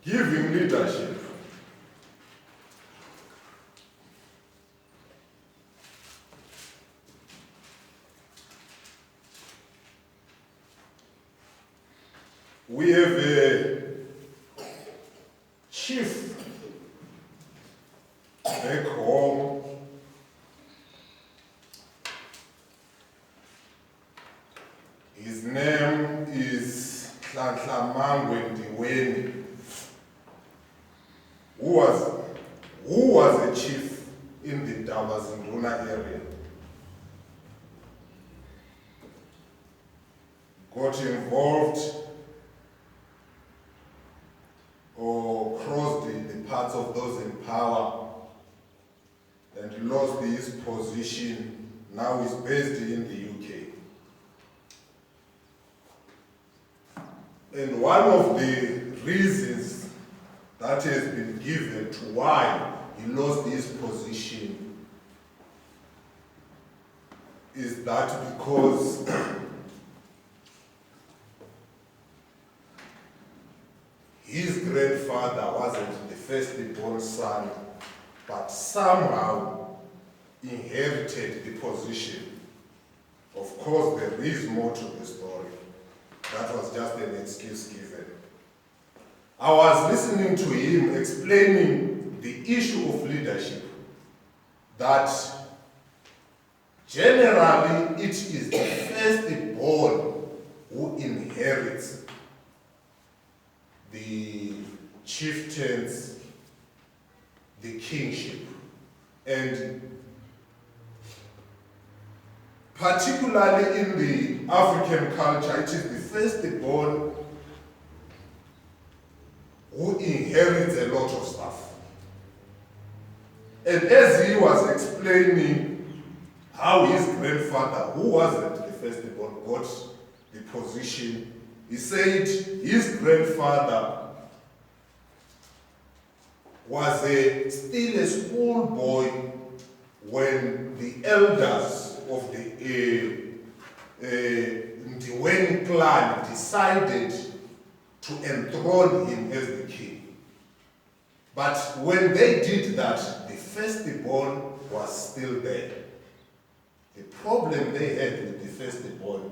Giving leadership. We have a chief back home. His name is Lamula, who was a chief in the Davazinduna area. Got involved or crossed the paths of those in power and lost his position. Now he's based in the UK. And one of the reasons that has been given to why he lost his position is that because his grandfather wasn't the firstborn son, but somehow inherited the position. Of course, there is more to the story. That was just an excuse given. I was listening to him explaining the issue of leadership, that generally it is the firstborn who inherits the chieftains, the kingship, and particularly in the African culture, it is the firstborn who inherits a lot of stuff. And as he was explaining how his grandfather, who wasn't the firstborn, got the position, he said his grandfather was still a small boy when the elders of the Ndiweni clan decided to enthrone him as the king. But when they did that, the firstborn was still there. The problem they had with the firstborn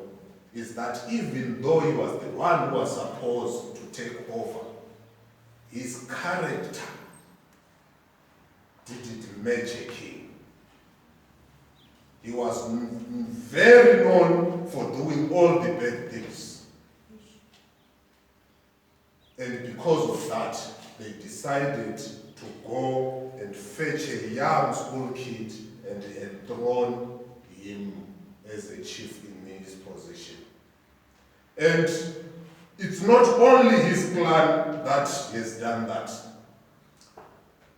is that even though he was the one who was supposed to take over, his character didn't match a king. He was very known for doing all the bad things. And because of that, they decided to go and fetch a young school kid and enthrone him as a chief in his position. And it's not only his clan that has done that.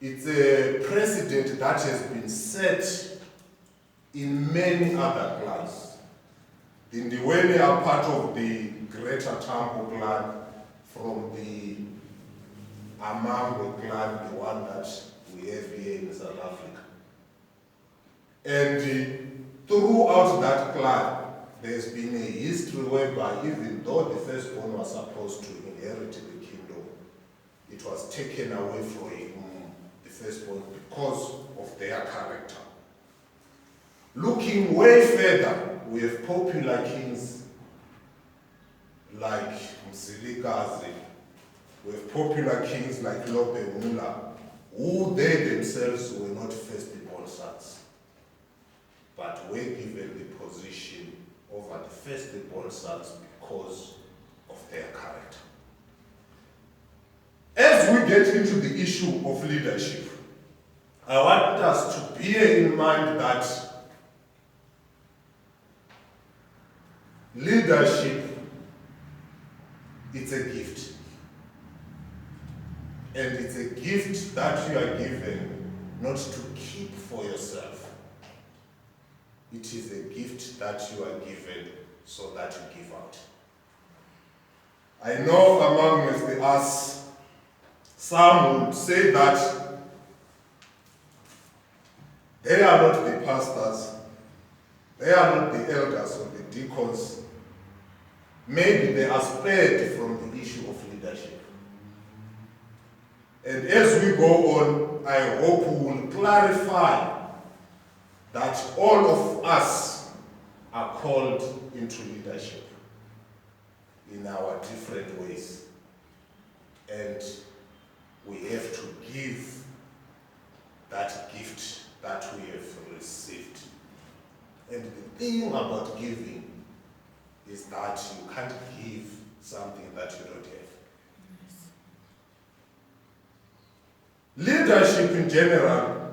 It's a precedent that has been set in many other clans. The Ndiweni are part of the Greater Tambo clan, from the Amangwe clan, the one that we have here in South Africa. And throughout that clan, there's been a history whereby even though the firstborn was supposed to inherit the kingdom, it was taken away from the firstborn because of their character. Looking way further, we have popular kings like Mzilikazi. We have popular kings like Lamula, who they themselves were not firstborn sons, but were given the position over the firstborn sons because of their character. As we get into the issue of leadership, I want us to bear in mind that leadership, it's a gift. And it's a gift that you are given not to keep for yourself. It is a gift that you are given so that you give out. I know among us, some would say that they are not the pastors, they are not the elders or the deacons. Maybe they are spared from the issue of leadership. And as we go on, I hope we will clarify that all of us are called into leadership in our different ways. And we have to give that gift that we have received. And the thing about giving is that you can't give something that you don't have. Leadership in general,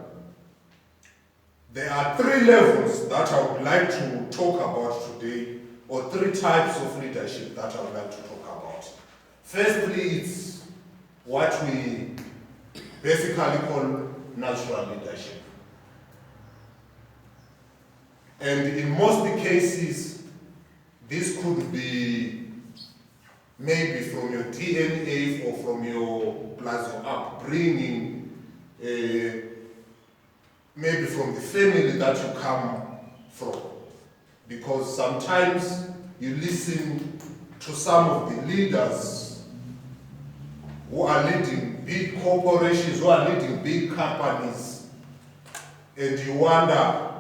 there are 3 levels that I would like to talk about today, or 3 types of leadership that I would like to talk about. Firstly, it's what we basically call natural leadership. And in most cases, this could be maybe from your DNA or from your plus your upbringing, maybe from the family that you come from. Because sometimes you listen to some of the leaders who are leading big corporations, who are leading big companies, and you wonder,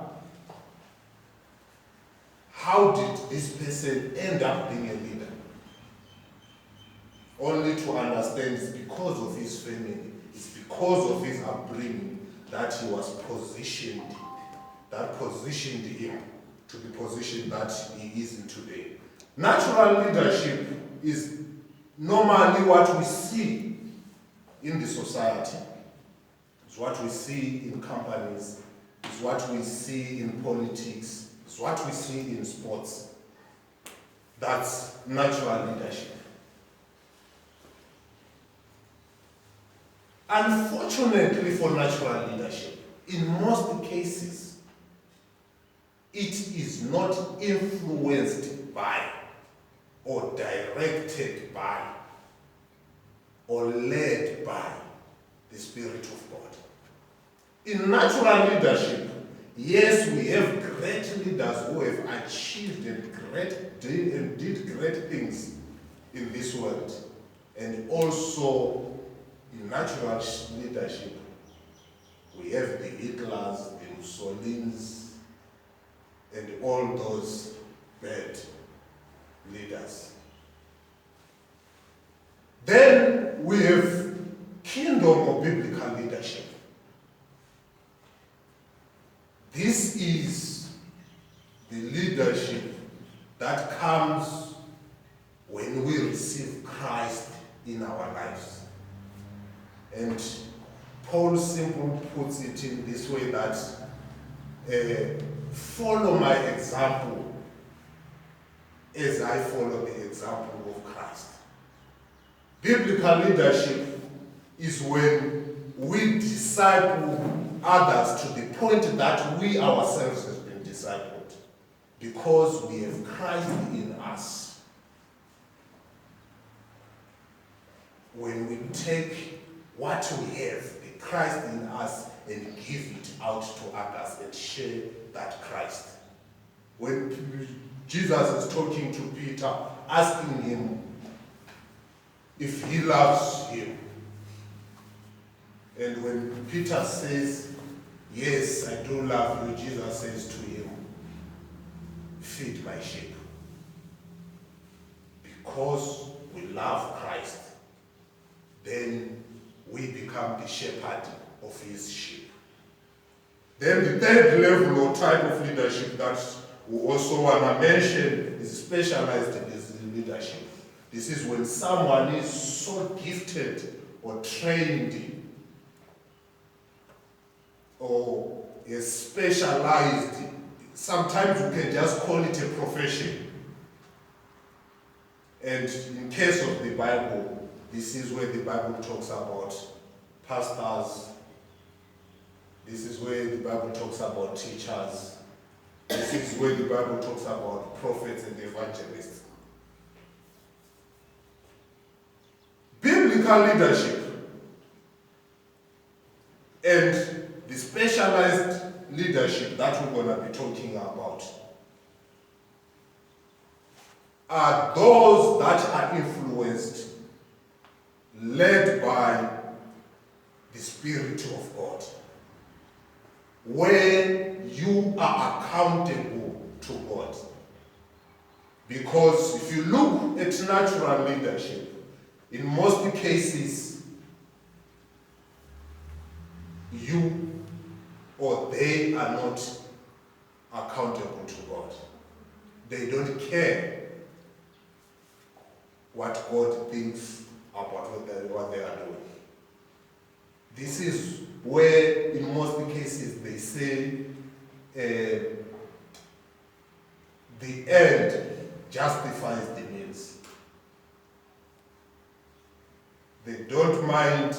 how did this person end up being a leader? Only to understand it's because of his family, it's because of his upbringing that he was positioned, that positioned him to the position that he is in today. Natural leadership is normally what we see in the society. It's what we see in companies, it's what we see in politics, it's what we see in sports. That's natural leadership. Unfortunately for natural leadership, in most cases, it is not influenced by, or directed by, or led by the Spirit of God. In natural leadership, yes, we have great leaders who have achieved and did great things in this world. And also, in natural leadership, we have the Hitlers, the Mussolinis, and all those bad leaders. Then we have kingdom or biblical leadership. This is the leadership that comes when we receive Christ in our lives. And Paul simply puts it in this way that follow my example as I follow the example of Christ. Biblical leadership is when we disciple others to the point that we ourselves have been discipled, because we have Christ in us. When we take what we have, the Christ in us, and give it out to others and share that Christ. When Jesus is talking to Peter, asking him if he loves him, and when Peter says, yes, I do love you, Jesus says to him, feed my sheep. Because we love Christ, then we become the shepherd of his sheep. Then the third level or type of leadership that we also want to mention is specialized leadership. This is when someone is so gifted or trained or is specialized. Sometimes we can just call it a profession. And in case of the Bible, this is where the Bible talks about pastors. This is where the Bible talks about teachers. This is where the Bible talks about prophets and evangelists. Biblical leadership and the specialized leadership that we're going to be talking about are those that are influenced, led by, the Spirit of God, where you are accountable to God. Because if you look at natural leadership, in most cases, you or they are not accountable to God. They don't care what God thinks about what they are doing. This is where, in most cases, they say the end justifies the means. They don't mind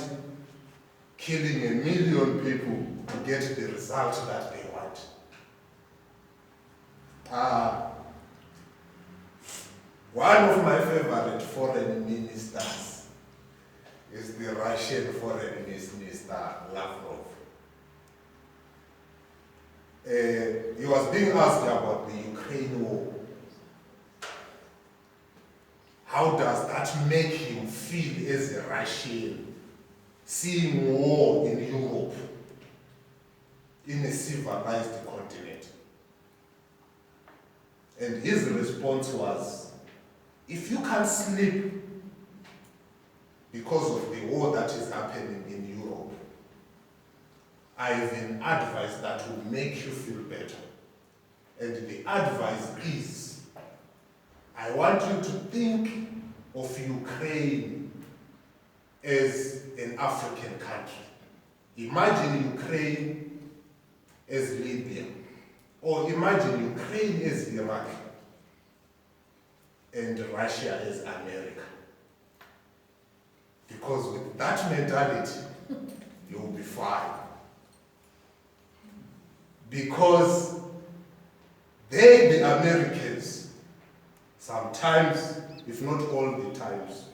killing 1 million people to get the result that they want. One of my favorite foreign ministers is the Russian foreign minister, Lavrov. He was being asked about the Ukraine war. How does that make him feel as a Russian, seeing war in Europe, in a civilized continent? And his response was, if you can't sleep because of the war that is happening in Europe, I have an advice that will make you feel better. And the advice is, I want you to think of Ukraine as an African country. Imagine Ukraine as Libya, or imagine Ukraine as Iraq, and Russia as America. Because with that mentality, you'll be fine. Because they, the Americans, sometimes, if not all the times,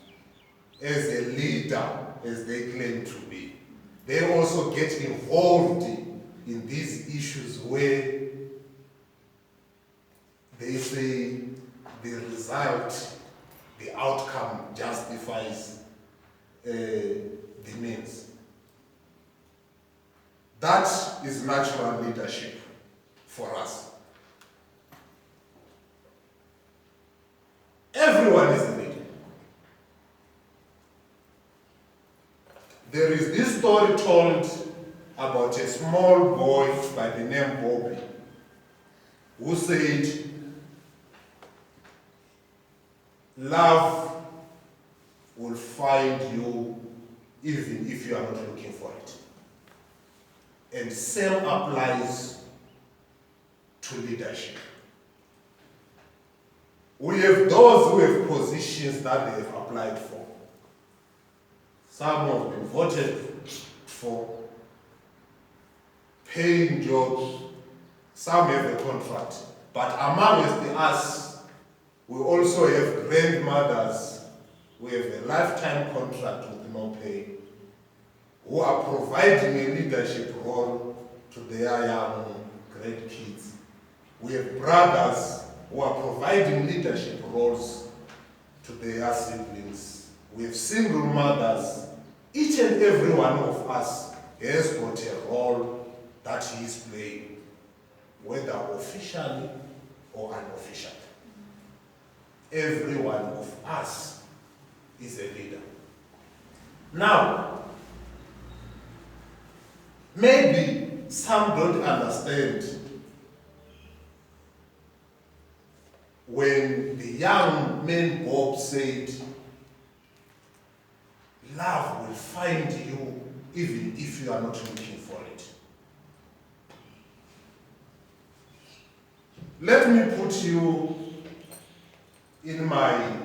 as a leader, as they claim to be, they also get involved in these issues where they say the result, the outcome justifies the means. That is natural leadership for us. Everyone is a leader. There is this story told about a small boy by the name Bobby, who said, love will find you even if you are not looking for it. And same applies to leadership. We have those who have positions that they have applied for. Some have been voted for, paying jobs, some have a contract. But amongst us, we also have grandmothers who have a lifetime contract with no pay, who are providing a leadership role to their young grandkids. We have brothers who are providing leadership roles to their siblings. We have single mothers. Each and every one of us has got a role that he is playing, whether officially or unofficially. Every one of us is a leader. Now, maybe some don't understand when the young man Bob said, love will find you even if you are not looking for it. Let me put you in my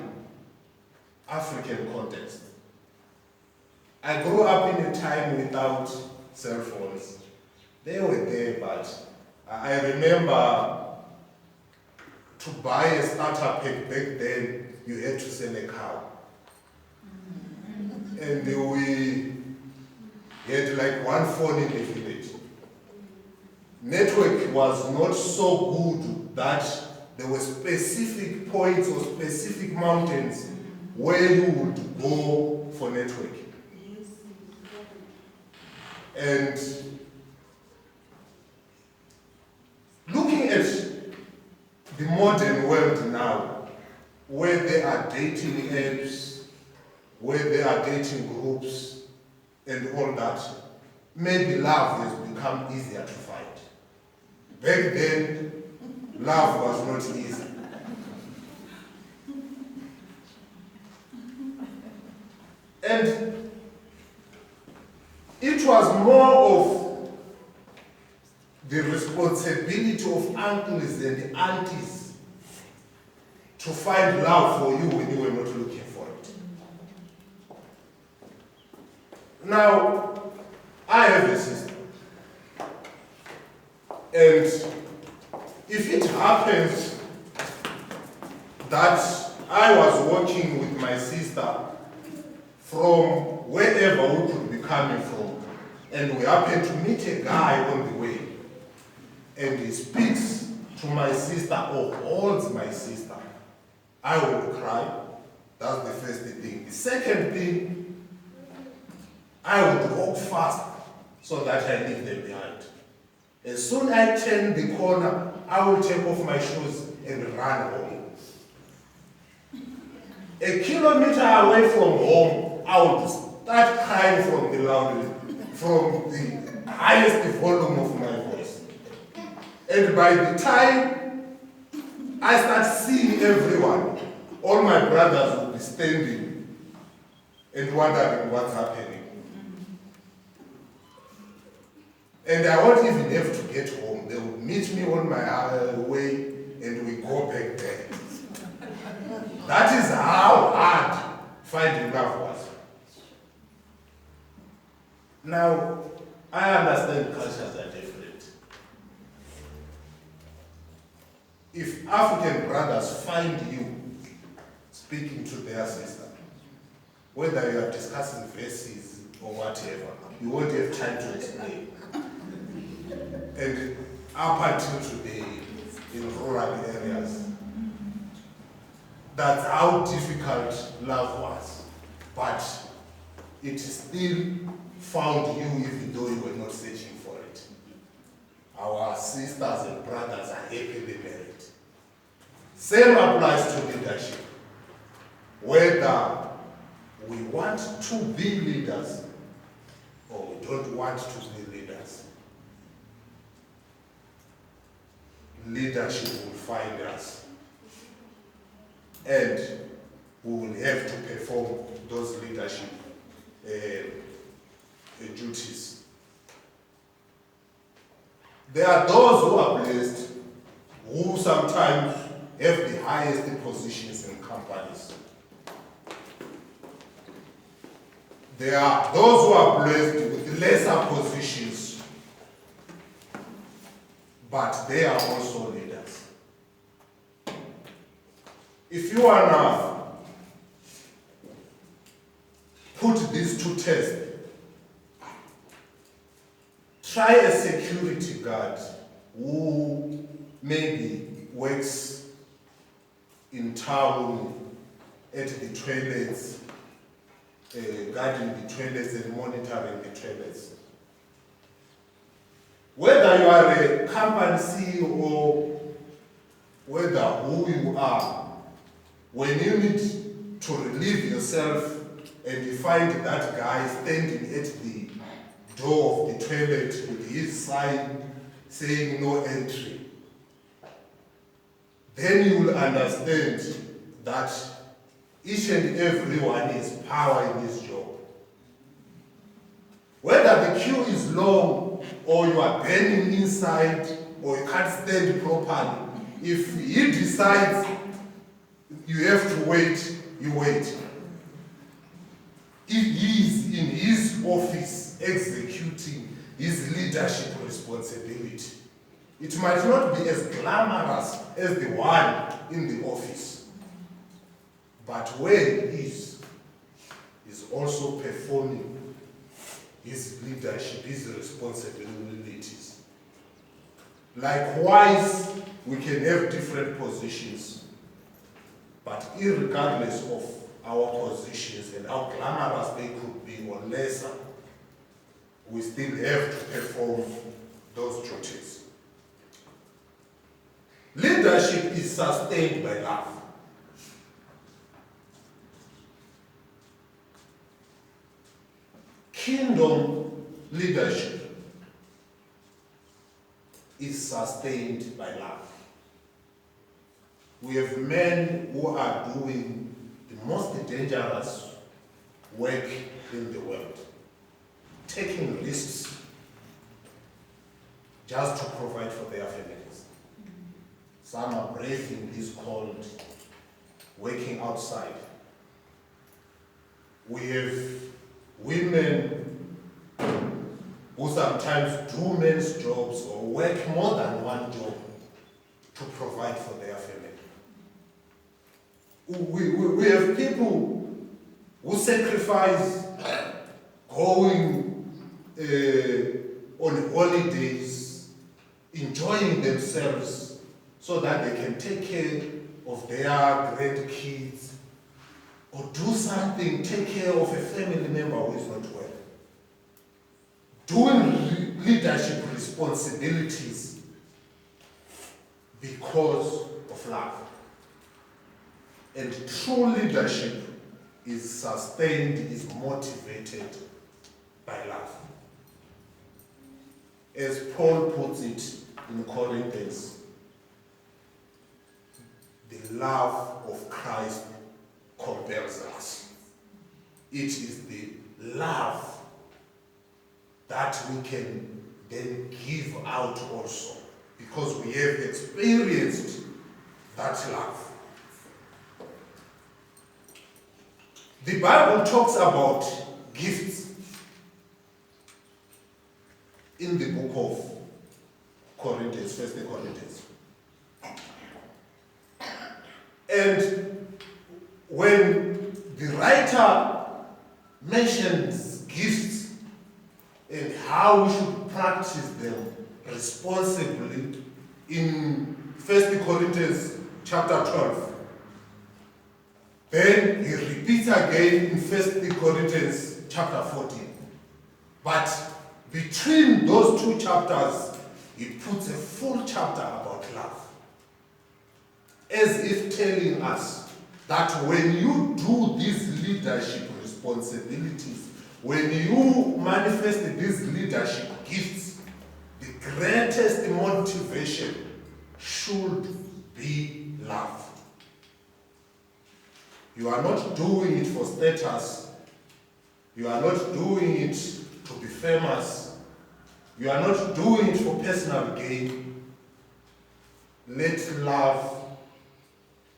African context. I grew up in a time without cell phones. They were there, but I remember to buy a starter pack back then, you had to sell a cow. And we had like one phone in the village. Network was not so good that there were specific points or specific mountains where you would go for network. And looking at the modern world now, where there are dating apps, where there are dating groups, and all that, maybe love has become easier to find. Back then, love was not easy. And it was more of the responsibility of uncles and aunties to find love for you when you were not looking for it. Now, I have a sister. And if it happens that I was walking with my sister from wherever we could be coming from, and we happen to meet a guy on the way, and he speaks to my sister or holds my sister, I will cry. That's the first thing. The second thing, I would walk fast so that I leave them behind. As soon as I turn the corner, I will take off my shoes and run home. A kilometer away from home, I would start crying from the highest volume of my voice. And by the time I start seeing everyone, all my brothers will be standing and wondering what's happening. And I won't even have to get home. They will meet me on my way and we go back there. That is how hard finding love was. Now, I understand cultures are different. If African brothers find you speaking to their sister, whether you are discussing verses or whatever, you won't have time to explain. And up until today, in rural areas, that's how difficult love was. But it still found you even though you were not searching for it. Our sisters and brothers are happily married. Same applies to leadership. Whether we want to be leaders or we don't want to be leaders, leadership will find us. And we will have to perform those leadership duties. There are those who are blessed, who sometimes have the highest positions in companies. There are those who are blessed with lesser positions, but they are also leaders. If you are now put these to test, try a security guard who maybe works in town at the toilets, guarding the toilets and monitoring the toilets. Whether you are a company CEO or whether who you are, when you need to relieve yourself and you find that guy standing at the door of the toilet with his sign saying no entry, then you will understand that each and everyone has power in his job. Whether the queue is long or you are burning inside or you can't stand properly, if he decides you have to wait, you wait. If he is in his office executing his leadership responsibility, it might not be as glamorous as the one in the office, but where he is also performing his leadership, his responsibilities. Likewise, we can have different positions, but irregardless of our positions and how glamorous they could be or lesser, we still have to perform those duties. Leadership is sustained by love. Kingdom leadership is sustained by love. We have men who are doing the most dangerous work in the world, taking risks just to provide for their families. Some are braving this cold, working outside. We have women who sometimes do men's jobs or work more than one job to provide for their family. We have people who sacrifice going on holidays, enjoying themselves so that they can take care of their grandkids or do something, take care of a family member who is not well. Doing leadership responsibilities because of love. And true leadership is sustained, is motivated by love. As Paul puts it in Corinthians, the love of Christ compels us. It is the love that we can then give out also, because we have experienced that love. The Bible talks about gifts in the book of Corinthians, 1 Corinthians. And when the writer mentions gifts and how we should practice them responsibly in 1 Corinthians chapter 12, then he repeats again in 1 Corinthians chapter 14. But between those two chapters, he puts a full chapter about love. As if telling us that when you do these leadership responsibilities, when you manifest these leadership gifts, the greatest motivation should be love. You are not doing it for status. You are not doing it to be famous. You are not doing it for personal gain. Let love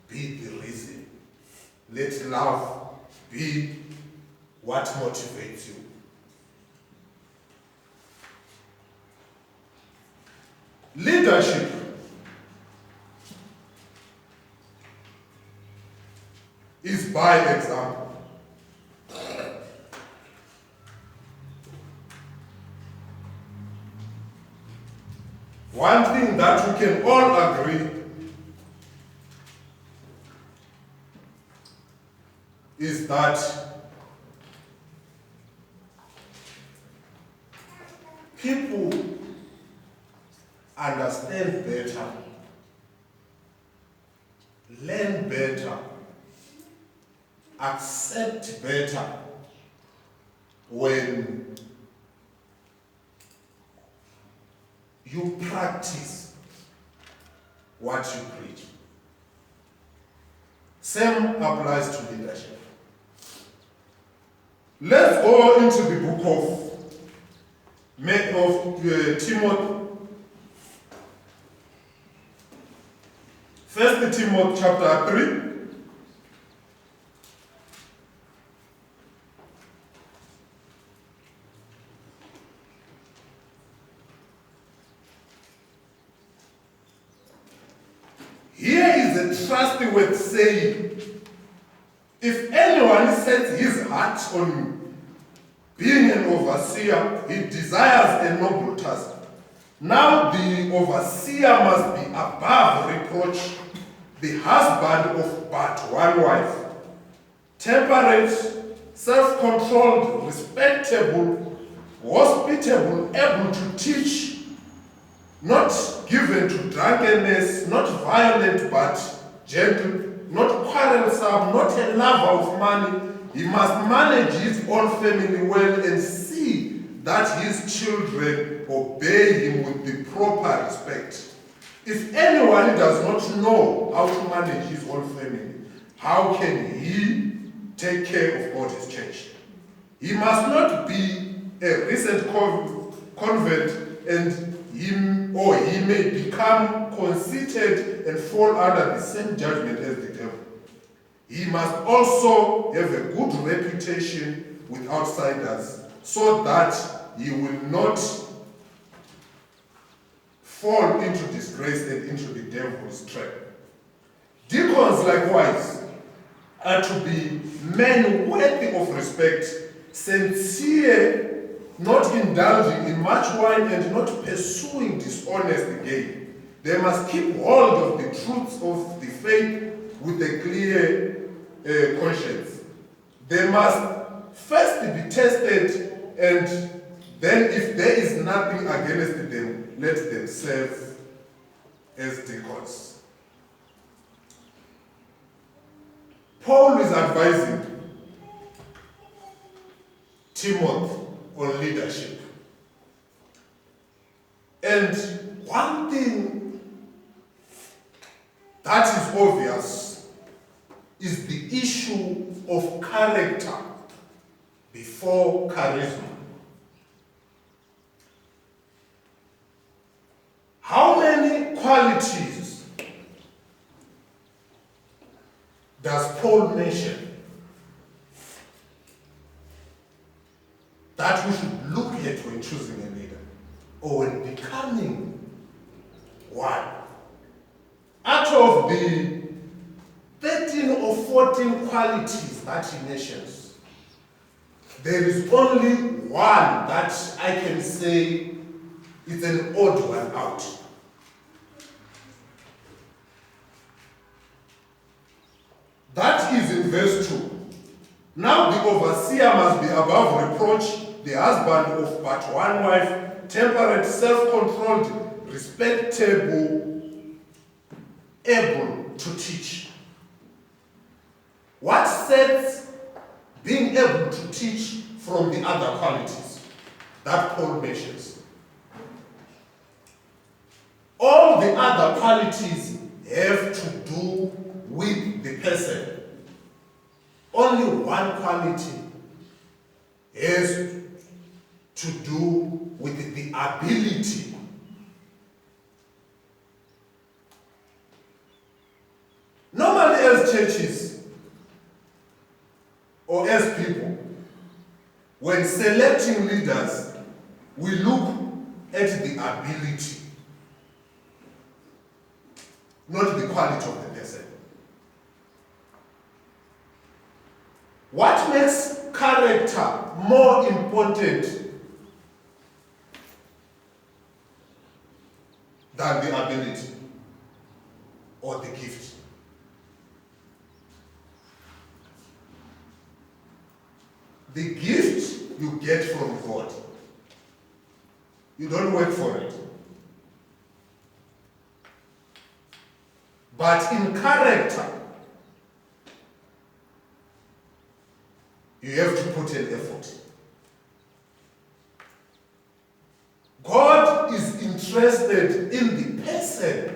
be the reason. Let love be what motivates you. Leadership is by example. One thing that we can all agree is that people understand better, learn better, accept better when you practice what you preach. Same applies to leadership. Let's go into the book of Timothy. 1 Timothy chapter 3. Here is a trustworthy saying: if anyone sets his heart on being an overseer, he desires a noble task. Now the overseer must be above reproach, the husband of but one wife, temperate, self-controlled, respectable, hospitable, able to teach, not given to drunkenness, not violent but gentle, not quarrelsome, not a lover of money. He must manage his own family well and see that his children obey him with the proper respect. If anyone does not know how to manage his own family, how can he take care of God's church? He must not be a recent convert, and him or he may become conceited and fall under the same judgment as the devil. He must also have a good reputation with outsiders, so that he will not fall into disgrace and into the devil's trap. Deacons likewise are to be men worthy of respect, sincere, not indulging in much wine and not pursuing dishonest gain. They must keep hold of the truths of the faith with a clear conscience. They must first be tested, and then if there is nothing against them, let them serve as deacons. Paul is advising Timothy on leadership. And one thing that is obvious is the issue of character before charisma. How many qualities does Paul mention that we should look at when choosing a leader or when becoming one? Out of the 13 or 14 qualities that he mentions, there is only one that I can say is an odd one out. That is in verse 2. Now the overseer must be above reproach, the husband of but one wife, temperate, self-controlled, respectable, able to teach. What sets being able to teach from the other qualities that Paul mentions? All the other qualities have to do with the person. Only one quality has to do with the ability. Normally as churches or as people, when selecting leaders, we look at the ability, not the quality of the person. What makes character more important than the ability or the gift? The gift you get from God. You don't work for it. But in character, you have to put in effort. God is interested in the person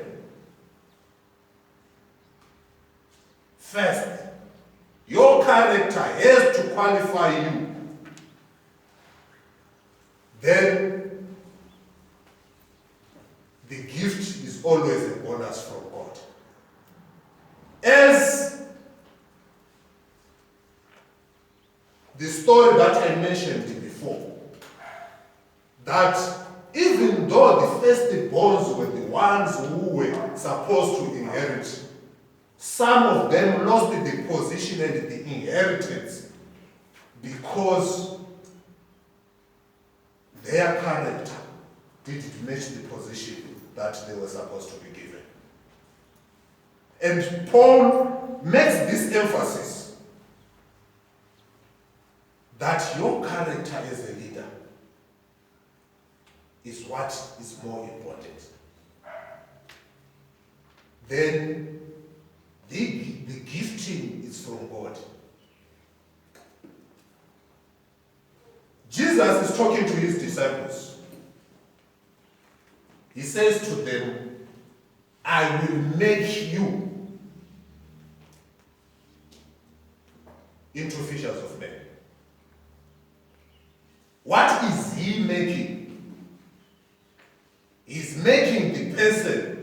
first. Your character has to qualify you. Then the gift is always a bonus from God. As the story that I mentioned before, that even though the firstborns were the ones who were supposed to inherit, some of them lost the position and the inheritance because their character didn't match the position that they were supposed to be given. And Paul makes this emphasis that your character as a leader is what is more important. Then the gifting is from God. Jesus is talking to his disciples. He says to them, I will make you into fishers of men. What is he making? He's making the person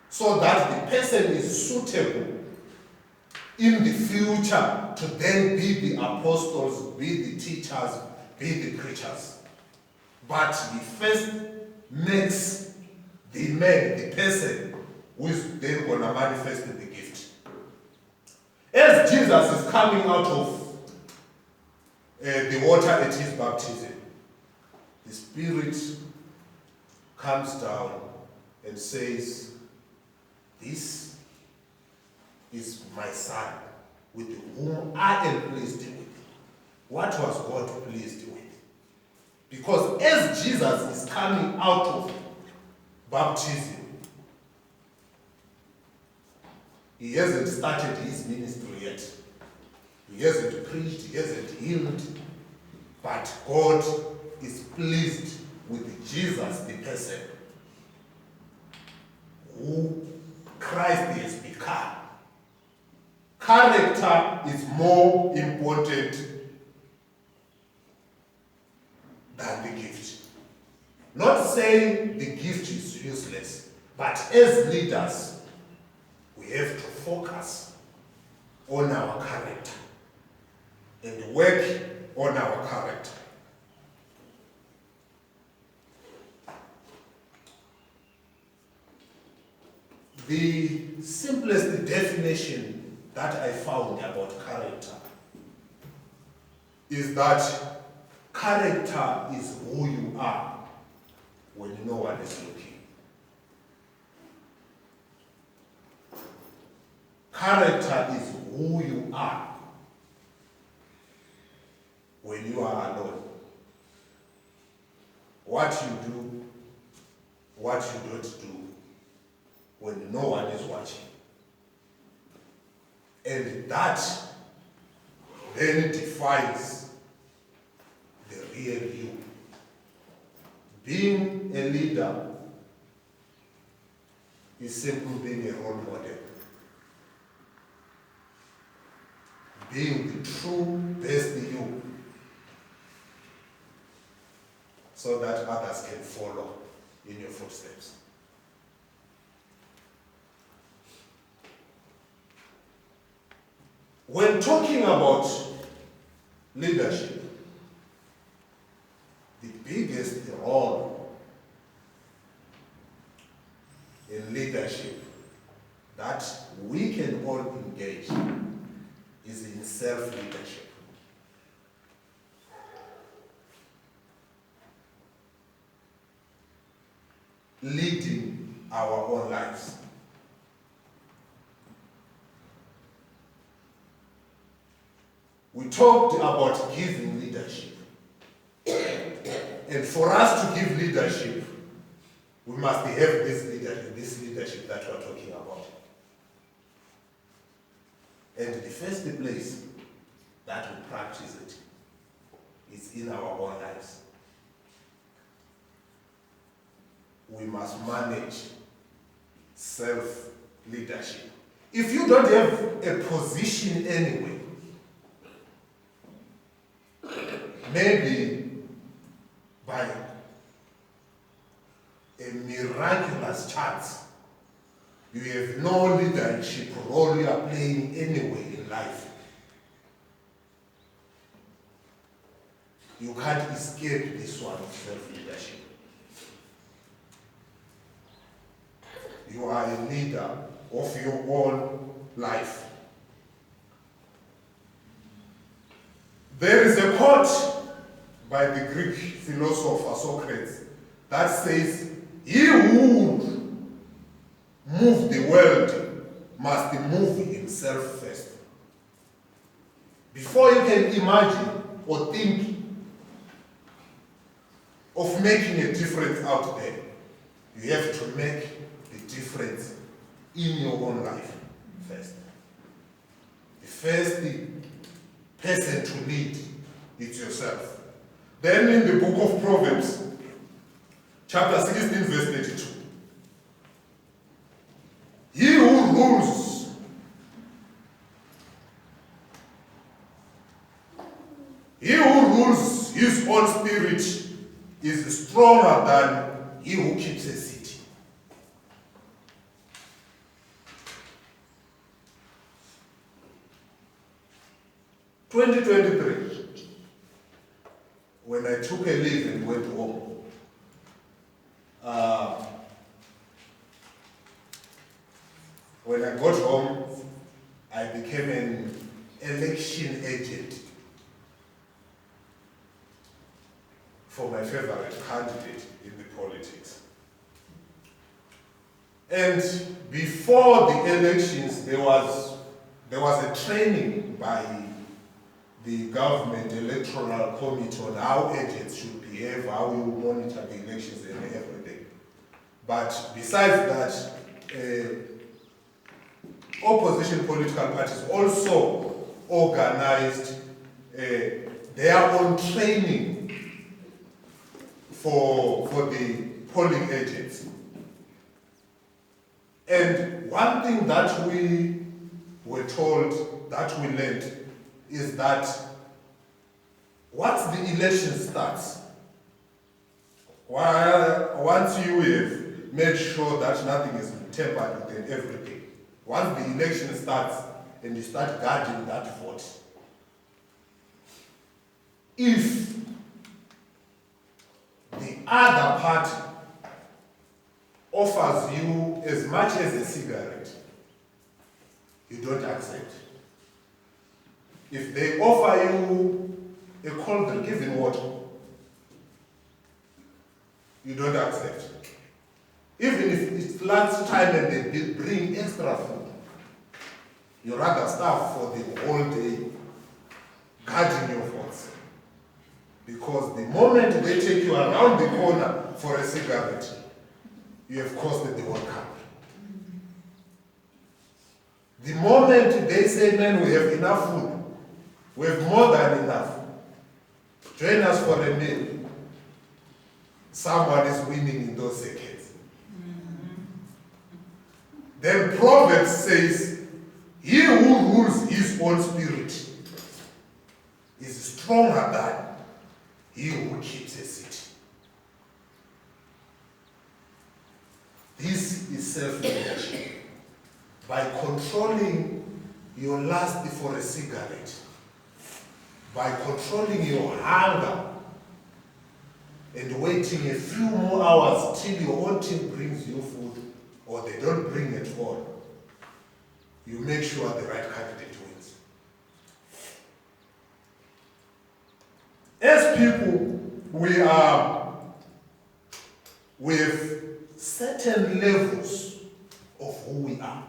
so that the person is suitable in the future to then be the apostles, be the teachers, be the preachers. But he first makes the man, the person, who is then going to manifest the gift. As Jesus is coming out of the water at his baptism, the Spirit comes down and says, this is my Son, with whom I am pleased with. What was God pleased with? Because as Jesus is coming out of baptism, he hasn't started his ministry yet. He hasn't preached, he hasn't healed, but God is pleased with Jesus, the person who Christ has become. Character is more important than the gift. Not saying the gift is useless, but as leaders, we have to focus on our character and work on our character. The simplest definition that I found about character is that character is who you are when no one is looking. Character is who you are when you are alone. What you do, what you don't do when no one is watching. And that then defines the real you. Being a leader is simply being a role model. Being the true best you, so that others can follow in your footsteps. When talking about leadership, the biggest role in leadership that we can all engage is in self-leadership. Leading our own lives. We talked about giving leadership. And for us to give leadership, we must have this leadership that we're talking about. And the first place that we practice it is in our own lives. We must manage self-leadership. If you don't have a position anyway, maybe by a miraculous chance, you have no leadership role you are playing anyway in life. You can't escape this one of self-leadership. You are a leader of your own life. There is a quote by the Greek philosopher Socrates that says, "He who would move the world must move himself first." Before you can imagine or think of making a difference out there, you have to make the difference in your own life first. The first person to lead is yourself. Then in the book of Proverbs, chapter 16, verse 32. He who rules his own spirit is stronger than he who keeps a city. In 2023, when I took a leave and went home, when I got home, I became an election agent for my favorite candidate in the politics. And before the elections, there was a training by the government electoral committee on how agents should behave, how you monitor the elections and everything. But besides that, opposition political parties also organized their own training for the polling agents. And one thing that we were told, that we learned, is that once the election starts, once you have made sure that nothing is tampered with and everything, once the election starts and you start guarding that vote, if the other party offers you as much as a cigarette, you don't accept. If they offer you a cold drink, even water, you don't accept. Even if it's lunch time and they bring extra food, you rather starve for the whole day guarding your votes. Because the moment they take you around the corner for a cigarette, you have costed the whole country. The moment they say, man, we have enough food, we have more than enough, join us for a meal, someone is winning in those seconds. Then Proverbs says, he who rules his own spirit is stronger than he who keeps a city. This is self-leadership. By controlling your lust for a cigarette, by controlling your hunger and waiting a few more hours till your own team brings you food, or they don't bring it all, you make sure the right candidate wins. As people, we are with certain levels of who we are.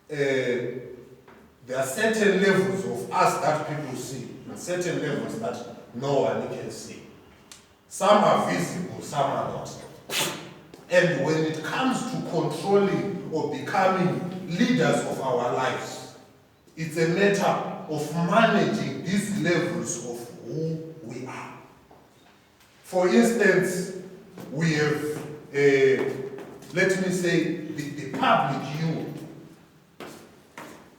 There are certain levels of us that people see, and certain levels that no one can see. Some are visible, some are not. And when it comes to controlling or becoming leaders of our lives, it's a matter of managing these levels of who we are. For instance, we have, let me say, the public you.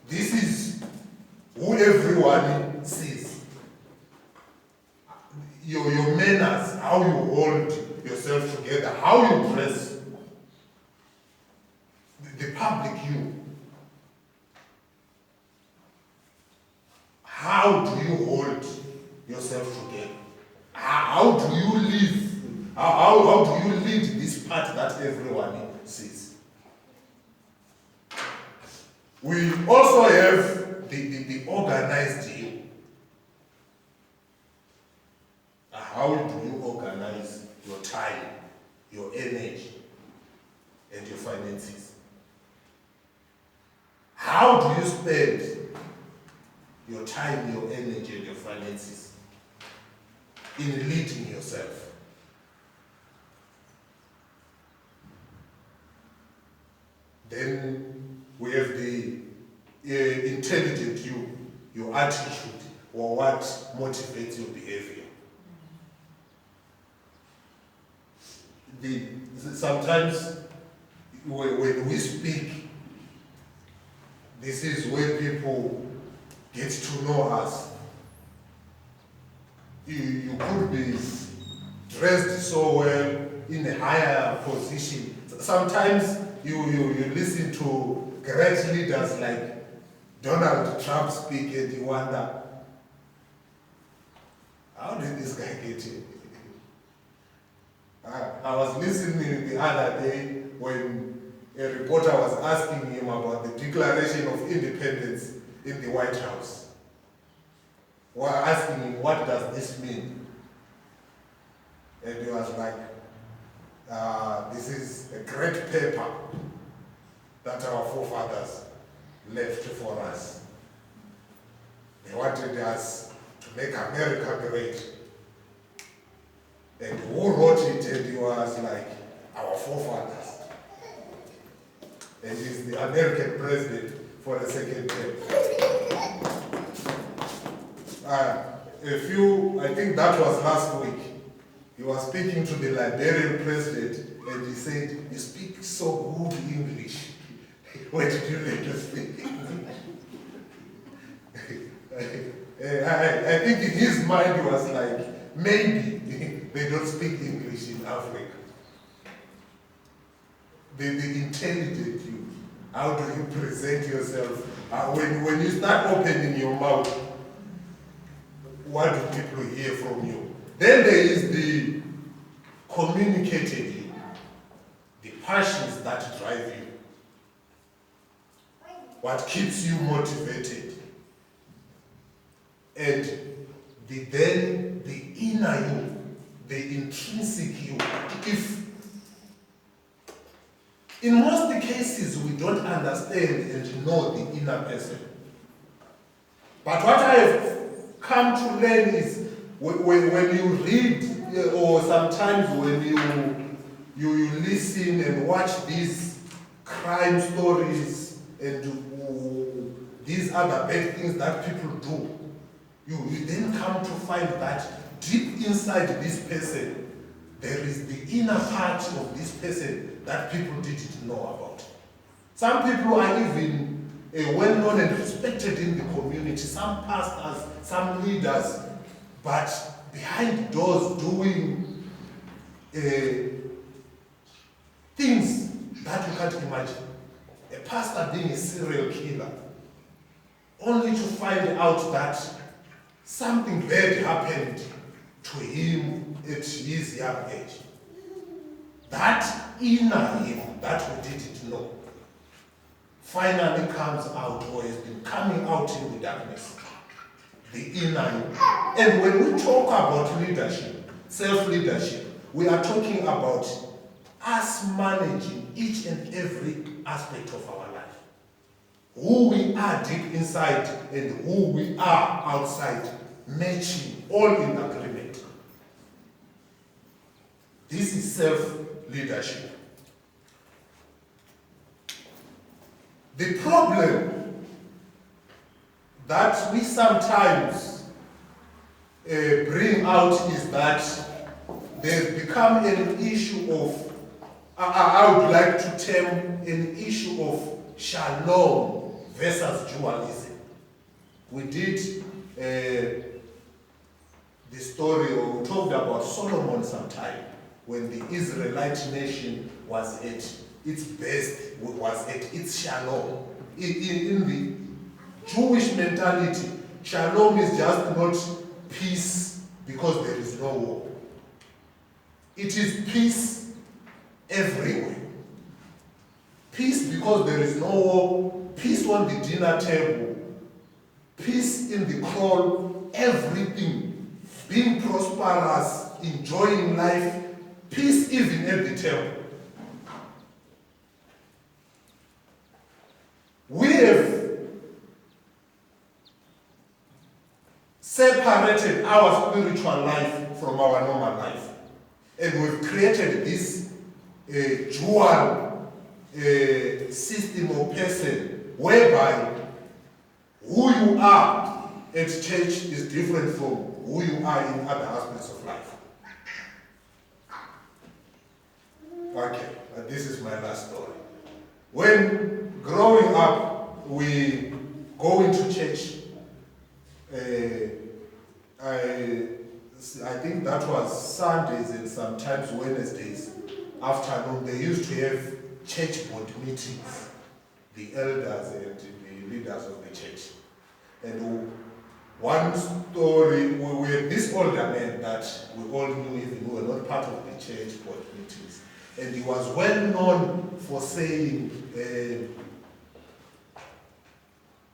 This is who everyone sees. Your manners, how you hold yourself together, how you dress. The public you. How do you hold yourself together? How do you live? How do you lead this part that everyone sees? We also have the organized you. How do you organize your time, your energy, and your finances? How do you spend your time, your energy, and your finances? in leading yourself. Then we have the intelligent you, your attitude, or what motivates your behavior. Sometimes when we speak, this is where people get to know us. You could be dressed so well in a higher position. Sometimes you listen to great leaders like Donald Trump speak and you wonder, how did this guy get here? I was listening the other day when a reporter was asking him about the Declaration of Independence in the White House. Well, asking him, what does this mean? And he was like, this is a great paper that our forefathers left for us. They wanted us to make America great. And who wrote it? And he was like, our forefathers. And he's the American president for the second term. I think that was last week. He was speaking to the Liberian president and he said, you speak so good English. Where did you learn to speak? I think in his mind he was like, maybe they don't speak English in Africa. The intelligent you, how do you present yourself? When you start opening your mouth, what do people hear from you? Then there is the communicated you, the passions that drive you, what keeps you motivated, and the inner you, the intrinsic you. If in most cases we don't understand and know the inner person, but what I have come to learn is when you read or sometimes when you listen and watch these crime stories and these other bad things that people do, you then come to find that deep inside this person, there is the inner part of this person that people didn't know about. Some people are even well-known and respected in the community, some pastors, some leaders, but behind doors doing things that you can't imagine. A pastor being a serial killer, only to find out that something bad happened to him at his young age. That inner him that we didn't know finally comes out, or has been coming out in the darkness. The inner him. And when we talk about leadership, self-leadership, we are talking about us managing each and every aspect of our life. Who we are deep inside and who we are outside, matching, all in agreement. This is self-leadership. The problem that we sometimes bring out is that there's become an issue of, I would like to term an issue of shalom versus dualism. We did the story, or we talked about Solomon sometime, when the Israelite nation was at its best, was at its shalom. In the Jewish mentality, shalom is just not peace because there is no war. It is peace everywhere. Peace because there is no war, peace on the dinner table, peace in the crowd, everything, being prosperous, enjoying life, peace even at the table. We have separated our spiritual life from our normal life. And we've created this dual system or person whereby who you are at church is different from who you are in other aspects of life. Okay, this is my last story. When growing up, we go into church. I think that was Sundays and sometimes Wednesdays afternoon. They used to have church board meetings, the elders and the leaders of the church. And one story, we had this older man that we all knew, even we were not part of the church board meetings. And he was well known for saying,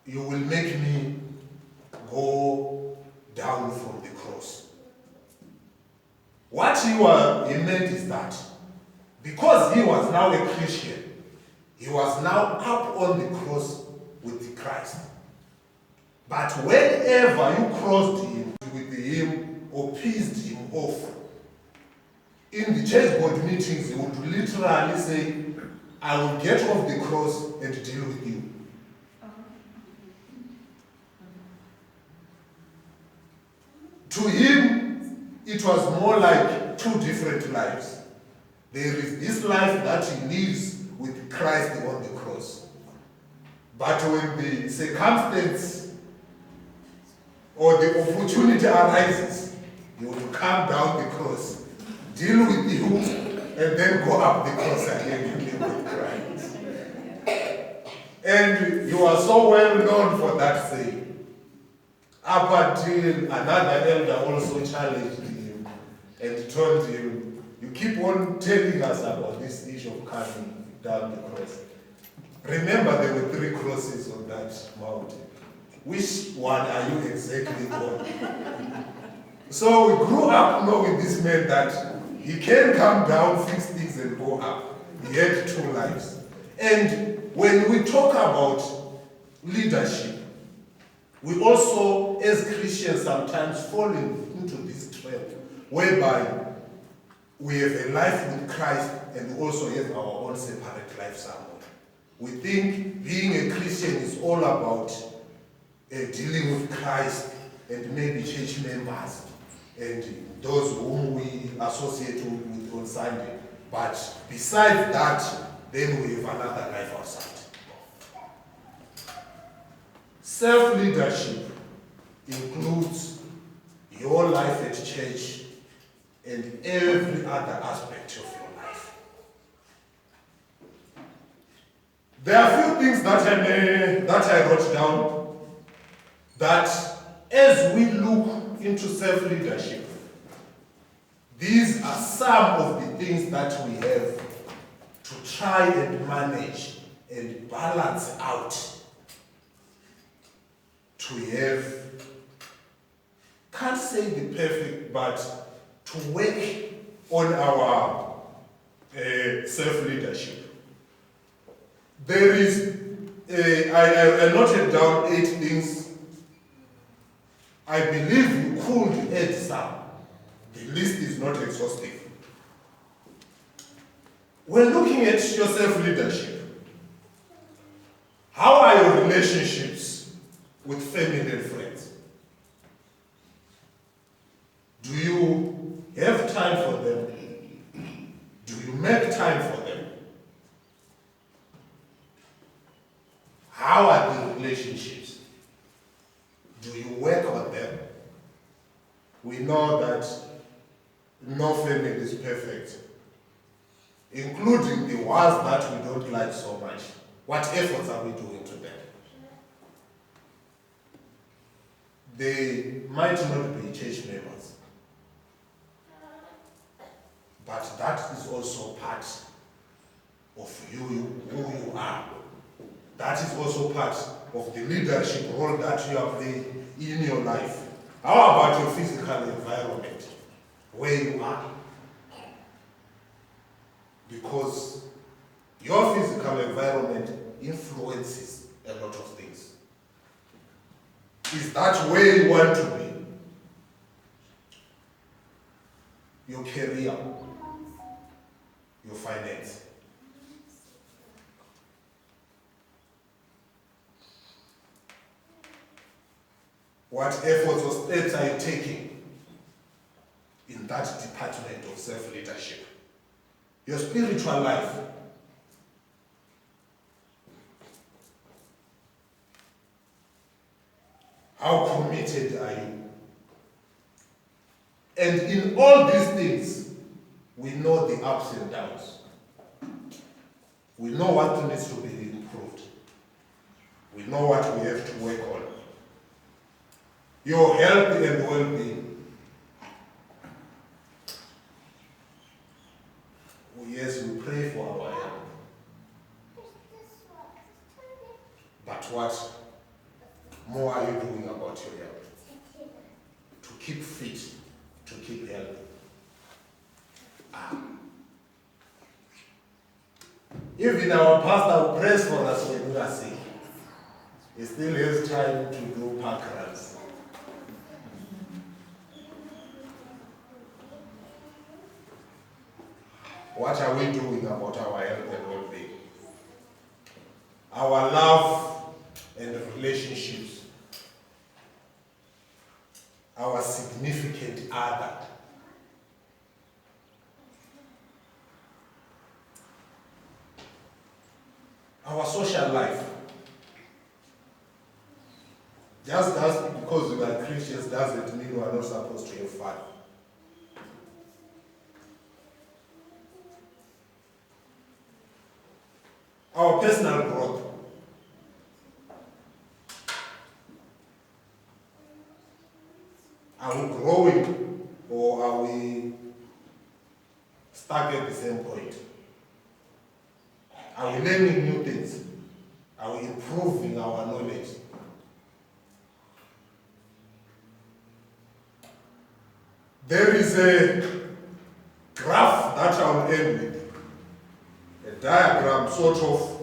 you will make me go down from the cross. What he meant is that because he was now a Christian, he was now up on the cross with Christ. But whenever you crossed him with him or pissed him off, in the church board meetings, he would literally say, I will get off the cross and deal with you. To him, it was more like two different lives. There is this life that he lives with Christ on the cross. But when the circumstance or the opportunity arises, he will come down the cross, deal with you, and then go up the cross again and live with Christ. And you are so well known for that saying. Up until another elder also challenged him and told him, you keep on telling us about this issue of coming down the cross. Remember, there were 3 crosses on that mountain. Which one are you exactly on? So we grew up knowing this man that he can come down, fix things, and go up. He had 2 lives. And when we talk about leadership, we also, as Christians, sometimes fall into this trap whereby we have a life with Christ and we also have our own separate life somewhere. We think being a Christian is all about dealing with Christ and maybe church members and those whom we associate with on Sunday. But besides that, then we have another life outside. Self-leadership includes your life at church and every other aspect of your life. There are a few things that I wrote down that as we look into self-leadership, these are some of the things that we have to try and manage and balance out to have, can't say the perfect, but to work on our self-leadership. There is, I noted down 8 things. I believe you could add some. The list is not exhaustive. When looking at your self-leadership, how are your relationships with family and friends? Do you have time for them? Do you make time for them? How are the relationships? Do you work on them? We know that no family is perfect, including the ones that we don't like so much. What efforts are we doing to them? They might not be church members, but that is also part of you, who you are. That is also part of the leadership role that you are playing in your life. How about your physical environment, where you are? Because your physical environment influences a lot of things. Is that where you want to be? your career, your finance. What efforts or steps are you taking in that department of self-leadership? Your spiritual life. How committed are you? And in all these things, we know the ups and downs. We know what needs to be improved. We know what we have to work on. Your health and well-being. Oh, yes, we pray for our health. But what more are you doing about your health? To keep fit, to keep healthy. Even our pastor prays for us when we are sick. He still has time to do park runs. What are we doing about our health and well-being? Our love and relationships. Our significant other. Our social life. Just because we are Christians doesn't mean we are not supposed to have fun. Our personal growth. Are we growing or are we stuck at the same point? Are we learning new things? Are we improving our knowledge? There is a graph that I will end with. A diagram, sort of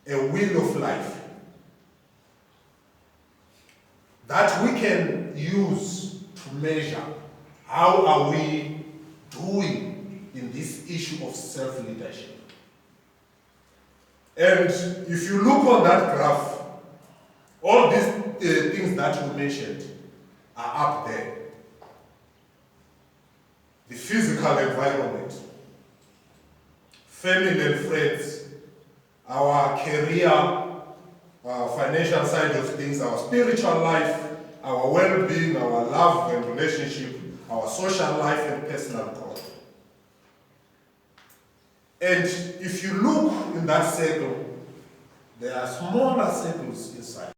a wheel of life that we can use to measure how are we doing in this issue of self-leadership. And if you look on that graph, all these things that we mentioned are up there. The physical environment, family and friends, our career, our financial side of things, our spiritual life, our well-being, our love and relationship, our social life and personal growth. And if you look in that circle, there are smaller circles inside.